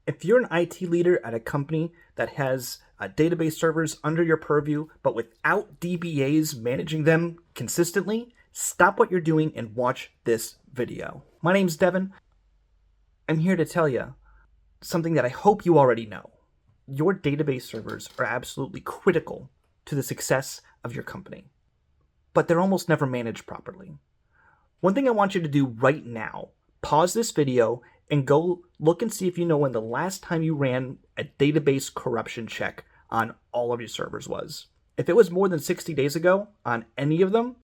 If you're an IT leader at a company that has database servers under your purview, but without DBAs managing them consistently, stop what you're doing and watch this video. My name's Devin. I'm here to tell you something that I hope you already know. Your database servers are absolutely critical to the success of your company, but they're almost never managed properly. One thing I want you to do right now, pause this video and go look and see if you know when the last time you ran a database corruption check on all of your servers was. If it was more than 60 days ago on any of them,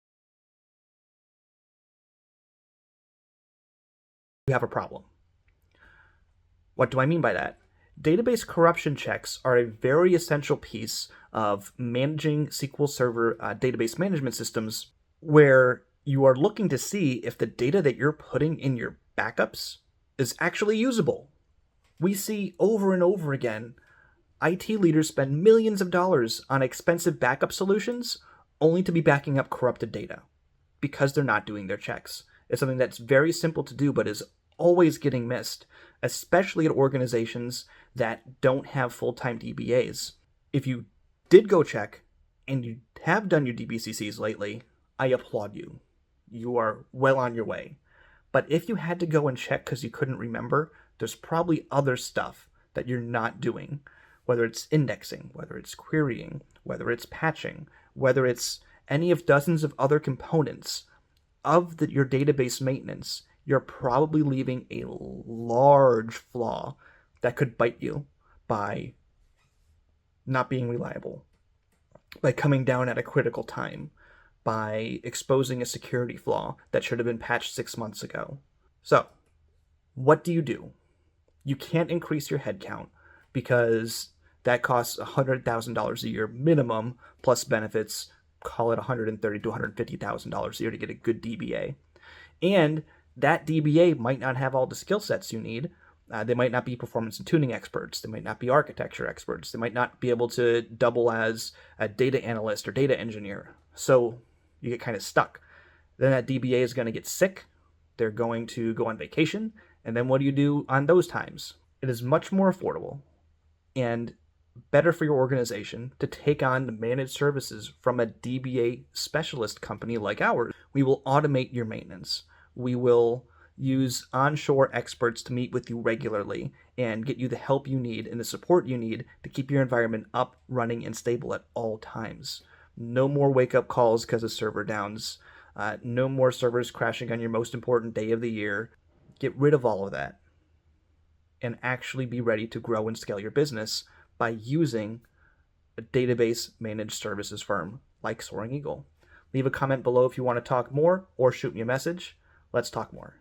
you have a problem. What do I mean by that? Database corruption checks are a very essential piece of managing SQL Server database management systems, where you are looking to see if the data that you're putting in your backups is actually usable. We see over and over again IT leaders spend millions of dollars on expensive backup solutions only to be backing up corrupted data because they're not doing their checks. It's something that's very simple to do but is always getting missed, especially at organizations that don't have full-time DBAs. If you did go check and you have done your DBCCs lately, I applaud you. You are well on your way. But if you had to go and check because you couldn't remember, there's probably other stuff that you're not doing, whether it's indexing, whether it's querying, whether it's patching, whether it's any of dozens of other components of your database maintenance. You're probably leaving a large flaw that could bite you by not being reliable, by coming down at a critical time, by exposing a security flaw that should have been patched 6 months ago. So, what do? You can't increase your headcount because that costs $100,000 a year minimum, plus benefits, call it $130,000 to $150,000 a year to get a good DBA. And that DBA might not have all the skill sets you need. They might not be performance and tuning experts. They might not be architecture experts. They might not be able to double as a data analyst or data engineer. So you get kind of stuck. Then that DBA is going to get sick. They're going to go on vacation. And then what do you do on those times? It is much more affordable and better for your organization to take on the managed services from a DBA specialist company like ours. We will automate your maintenance. We will use onshore experts to meet with you regularly and get you the help you need and the support you need to keep your environment up, running, and stable at all times. No more wake-up calls because of server downs. No more servers crashing on your most important day of the year. Get rid of all of that and actually be ready to grow and scale your business by using a database managed services firm like Soaring Eagle. Leave a comment below if you want to talk more or shoot me a message. Let's talk more.